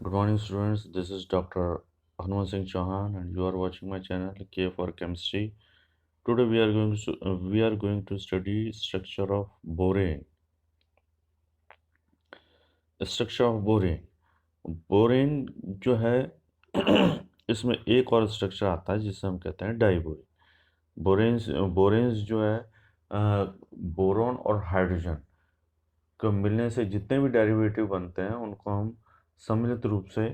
Good morning, students. This is Dr. Hanuman Singh Chauhan, and you are watching my channel K for Chemistry. Today we are going to study structure of borane. Structure of borane. Borane जो है इसमें एक और structure आता है जिसे हम कहते हैं डाइबोरेन। बोरेन्स बोरेन्स जो है बोरॉन और हाइड्रोजन को मिलने से जितने भी डेरिवेटिव बनते हैं उनको हम सम्मिलित रूप से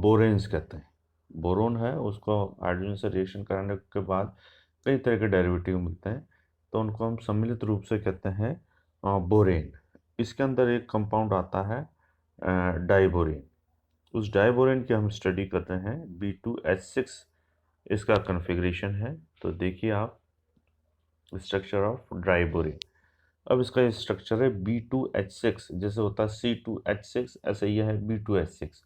बोरेन्स कहते हैं। बोरोन है उसको हाइड्रोजन से रिएक्शन कराने के बाद कई तरह के डेरिवेटिव मिलते हैं, तो उनको हम सम्मिलित रूप से कहते हैं बोरेन। इसके अंदर एक कंपाउंड आता है डाइबोरेन। उस डाइबोरेन की हम स्टडी कर रहे हैं। B2H6 इसका कन्फिग्रेशन है। तो देखिए आप स्ट्रक्चर ऑफ डाइबोरेन। अब इसका ये स्ट्रक्चर है B2H6, जैसे होता है C2H6 ऐसे ये है B2H6।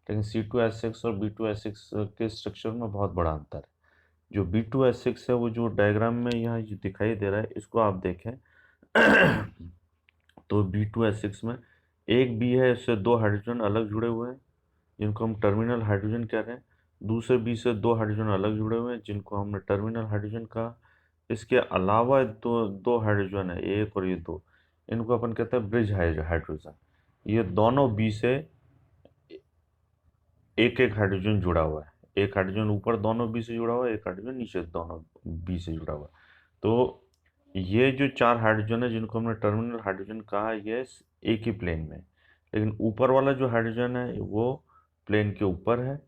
लेकिन C2H6 और B2H6 के स्ट्रक्चर में बहुत बड़ा अंतर है। जो B2H6 है वो जो डायग्राम में यहाँ दिखाई दे रहा है इसको आप देखें तो B2H6 में एक बी है, इससे दो हाइड्रोजन अलग जुड़े हुए हैं जिनको हम टर्मिनल हाइड्रोजन कह रहे हैं। दूसरे बी से दो हाइड्रोजन अलग जुड़े हुए हैं जिनको हमने टर्मिनल हाइड्रोजन कहा। इसके अलावा दो दो हाइड्रोजन है, एक और ये दो, इनको अपन कहते हैं ब्रिज हाइड्रोजन। ये दोनों बी से एक एक हाइड्रोजन जुड़ा हुआ है। एक हाइड्रोजन ऊपर दोनों बी से जुड़ा हुआ है, एक हाइड्रोजन नीचे दोनों बी से जुड़ा हुआ है। तो ये जो चार हाइड्रोजन है जिनको हमने टर्मिनल हाइड्रोजन कहा, ये एक ही प्लेन में, लेकिन ऊपर वाला जो हाइड्रोजन है वो प्लेन के ऊपर है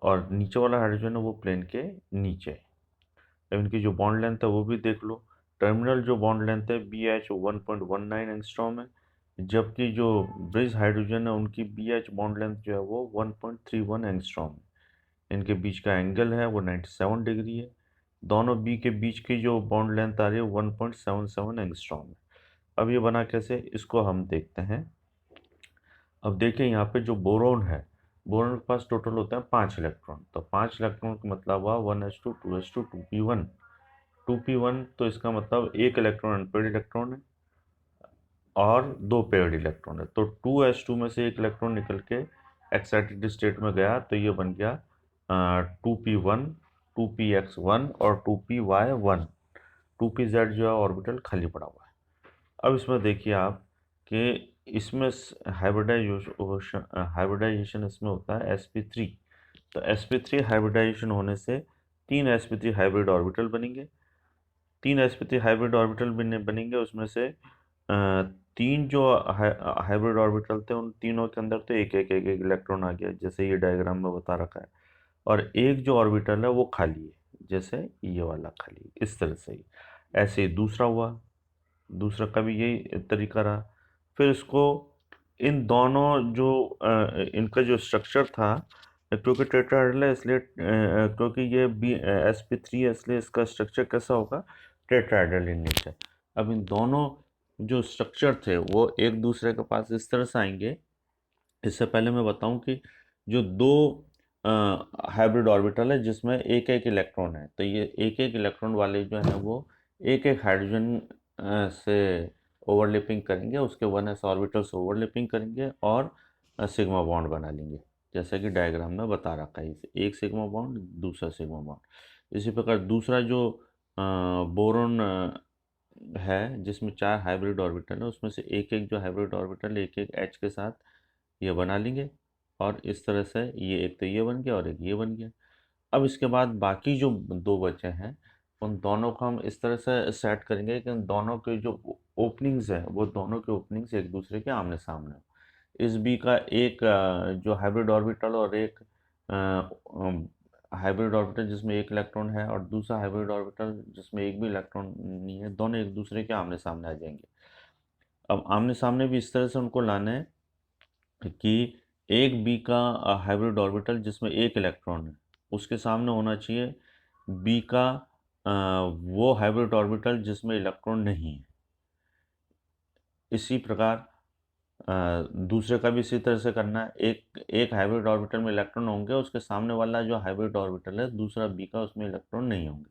और नीचे वाला हाइड्रोजन है वो प्लेन के नीचे है। अब इनकी जो बॉन्ड लेंथ है वो भी देख लो। टर्मिनल जो बॉन्ड लेंथ है BH 1.19 एंगस्ट्रॉम है, जबकि जो ब्रिज हाइड्रोजन है उनकी BH बॉन्ड लेंथ जो है वो 1.31 एंगस्ट्रॉम है। इनके बीच का एंगल है वो 97 डिग्री है। दोनों बी के बीच की जो बॉन्ड लेंथ आ रही है 1.77 एंगस्ट्रॉम है। अब ये बना कैसे, इसको हम देखते हैं। अब देखिए यहाँ पे जो बोरोन है, बोरोन के पास टोटल होते हैं 5 इलेक्ट्रॉन। तो 5 इलेक्ट्रॉन का मतलब हुआ 1s2 2s2 2p1। 2p1 तो इसका मतलब एक इलेक्ट्रॉन अनपेयर्ड इलेक्ट्रॉन है और दो पेयर्ड इलेक्ट्रॉन है। तो 2s2 में से एक इलेक्ट्रॉन निकल के एक्साइटेड स्टेट में गया तो ये बन गया 2p1 2px1 और 2py1। 2pz जो है ऑर्बिटल खाली पड़ा हुआ है। अब इसमें देखिए आप कि इसमें हाइब्रिडाइजेशन इसमें होता है sp3। तो sp3 हाइब्रिडाइजेशन होने से तीन sp3 हाइब्रिड ऑर्बिटल बनेंगे। तीन sp3 हाइब्रिड ऑर्बिटल बनेंगे, उसमें से तीन जो हाइब्रिड ऑर्बिटल थे उन तीनों के अंदर तो एक इलेक्ट्रॉन आ गया जैसे ये डायग्राम में बता रखा है, और एक जो ऑर्बिटल है वो खाली है जैसे ये वाला खाली है, इस तरह से ही। ऐसे ही दूसरा हुआ, दूसरा का भी यही तरीका रहा। फिर इसको इन दोनों जो इनका जो स्ट्रक्चर था, क्योंकि टेट्राहेड्रल है इसलिए क्योंकि ये sp3 है इसलिए इसका स्ट्रक्चर कैसा होगा, टेट्राहेड्रल इन नेचर। अब इन दोनों जो स्ट्रक्चर थे वो एक दूसरे के पास इस तरह से आएंगे। इससे पहले मैं बताऊं कि जो दो हाइब्रिड ऑर्बिटल है जिसमें एक एक इलेक्ट्रॉन है, तो ये एक एक इलेक्ट्रॉन वाले जो है वो एक एक हाइड्रोजन से ओवरलैपिंग करेंगे, उसके 1s ऑर्बिटल से ओवरलैपिंग करेंगे और सिग्मा बॉन्ड बना लेंगे जैसा कि डायग्राम में बता रखा है। एक सिग्मा बॉन्ड दूसरा सिग्मा बॉन्ड। इसी प्रकार दूसरा जो बोरोन है जिसमें चार हाइब्रिड ऑर्बिटल है, उसमें से एक एक जो हाइब्रिड ऑर्बिटल एक एक H के साथ ये बना लेंगे और इस तरह से ये एक तो ये बन गया और एक ये बन गया। अब इसके बाद बाकी जो दो बचे हैं उन दोनों को हम इस तरह से सेट करेंगे कि उन दोनों के जो ओपनिंग्स हैं वो दोनों के ओपनिंग्स एक दूसरे के आमने सामने हो। इस बी का एक जो हाइब्रिड ऑर्बिटल और एक हाइब्रिड ऑर्बिटल जिसमें एक इलेक्ट्रॉन है और दूसरा हाइब्रिड ऑर्बिटल जिसमें एक भी इलेक्ट्रॉन नहीं है, दोनों एक दूसरे के आमने सामने आ जाएंगे। अब आमने सामने भी इस तरह से उनको लाना है कि एक बी का हाइब्रिड ऑर्बिटल जिसमें एक इलेक्ट्रॉन है उसके सामने होना चाहिए बी का वो हाइब्रिड ऑर्बिटल जिसमें इलेक्ट्रॉन नहीं है। इसी प्रकार दूसरे का भी इसी तरह से करना है। एक एक हाइब्रिड ऑर्बिटल में इलेक्ट्रॉन होंगे, उसके सामने वाला जो हाइब्रिड ऑर्बिटल है दूसरा बी का उसमें इलेक्ट्रॉन नहीं होंगे।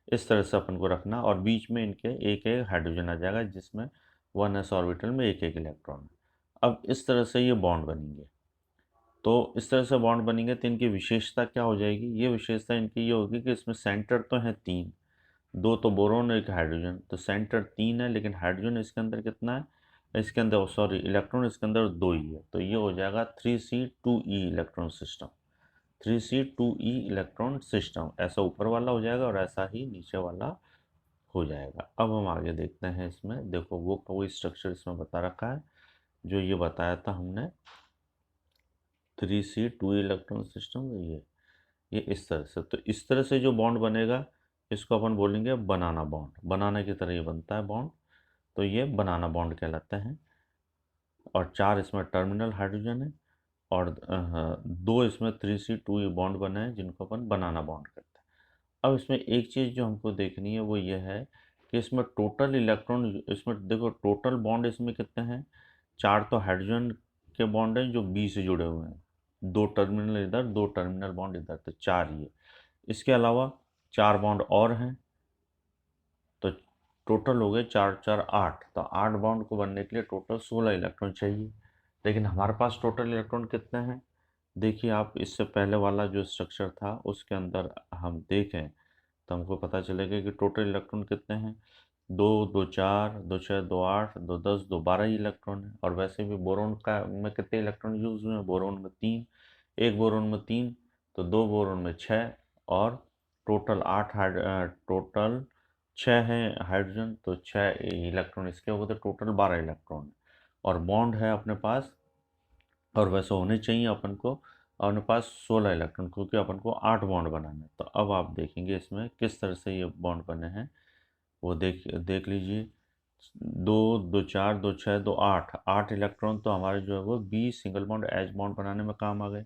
इस तरह से अपन को रखना और बीच में इनके एक एक हाइड्रोजन आ जाएगा जिसमें 1s ऑर्बिटल में एक एक इलेक्ट्रॉन है। अब इस तरह से ये बॉन्ड बनेंगे। तो इस तरह से बॉन्ड बनेंगे तो इनकी विशेषता क्या हो जाएगी? ये विशेषता इनकी ये होगी कि इसमें सेंटर तो है 3, 2 तो बोरोन और 1 हाइड्रोजन, तो सेंटर 3 है लेकिन हाइड्रोजन इसके अंदर कितना है? इसके अंदर सॉरी इलेक्ट्रॉन इसके अंदर 2 ही है, तो ये हो जाएगा 3C2E electron system. 3C2E electron system ऐसा ऊपर वाला हो जाएगा और ऐसा ही नीचे वाला हो जाएगा। अब हम आगे देखते हैं इसमें, देखो वो कोई स्ट्रक्चर इसमें बता रखा है जो ये बताया था हमने 3C2 इलेक्ट्रॉन सिस्टम। ये इस तरह से, तो इस तरह से जो बॉन्ड बनेगा इसको अपन बोलेंगे बनाना बॉन्ड। बनाना की तरह ये बनता है बॉन्ड, तो ये बनाना बॉन्ड कहलाता है। और 4 इसमें टर्मिनल हाइड्रोजन है और 2 इसमें 3C2 ये बॉन्ड बने हैं जिनको अपन बनाना बॉन्ड कहते हैं। अब इसमें एक चीज़ जो हमको देखनी है वो ये है कि इसमें टोटल इलेक्ट्रॉन, इसमें देखो टोटल बॉन्ड इसमें कितने हैं? 4 तो हाइड्रोजन के बॉन्ड हैं जो बी से जुड़े हुए हैं, 2 टर्मिनल इधर, 2 टर्मिनल बॉन्ड इधर, तो 4 ये। इसके अलावा 4 बॉन्ड और हैं, तो टोटल हो गए 4 4 8, तो 8 बॉन्ड को बनने के लिए टोटल 16 इलेक्ट्रॉन चाहिए। लेकिन हमारे पास टोटल इलेक्ट्रॉन कितने हैं? देखिए आप, इससे पहले वाला जो स्ट्रक्चर था उसके अंदर हम देखें तो हमको पता चलेगा कि टोटल इलेक्ट्रॉन कितने हैं। 2 2 4 2 6 2 8 2 10 2 12 ही इलेक्ट्रॉन है। और वैसे भी बोरोन का में कितने इलेक्ट्रॉन यूज हुए हैं? बोरोन में 3, एक बोरोन में 3, तो 2 बोरोन में 6, और टोटल 8 टोटल 6 हैं हाइड्रोजन, तो 6 इलेक्ट्रॉन इसके हो गए, तो टोटल 12 इलेक्ट्रॉन। और बॉन्ड है अपने पास, और वैसे होने चाहिए अपन को अपने पास 16 इलेक्ट्रॉन, क्योंकि अपन को 8 बॉन्ड बनाना है। तो अब आप देखेंगे इसमें किस तरह से ये बॉन्ड बने हैं, वो देख देख लीजिए। 2 2 4 2 6 2 8, 8 इलेक्ट्रॉन तो हमारे जो है वो B single bond H bond बनाने में काम आ गए।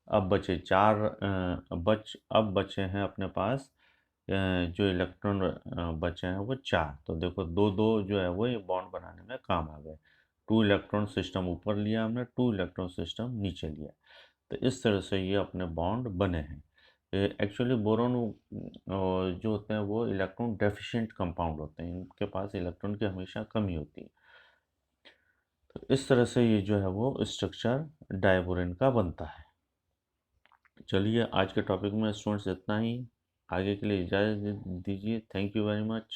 अब बचे 4, अब बचे हैं अपने पास जो इलेक्ट्रॉन बचे हैं वो 4, तो देखो 2 2 जो है वो ये बॉन्ड बनाने में काम आ गए। 2 इलेक्ट्रॉन सिस्टम ऊपर लिया हमने, 2 इलेक्ट्रॉन सिस्टम नीचे लिया, तो इस तरह से ये अपने बॉन्ड बने हैं। एक्चुअली बोरोन जो होते हैं वो इलेक्ट्रॉन डेफिशिएंट कंपाउंड होते हैं, इनके पास इलेक्ट्रॉन की हमेशा कमी होती है। तो इस तरह से ये जो है वो स्ट्रक्चर डायबोरेन का बनता है। चलिए आज के टॉपिक में स्टूडेंट्स इतना ही, आगे के लिए इजाज़त दीजिए। Thank you very much.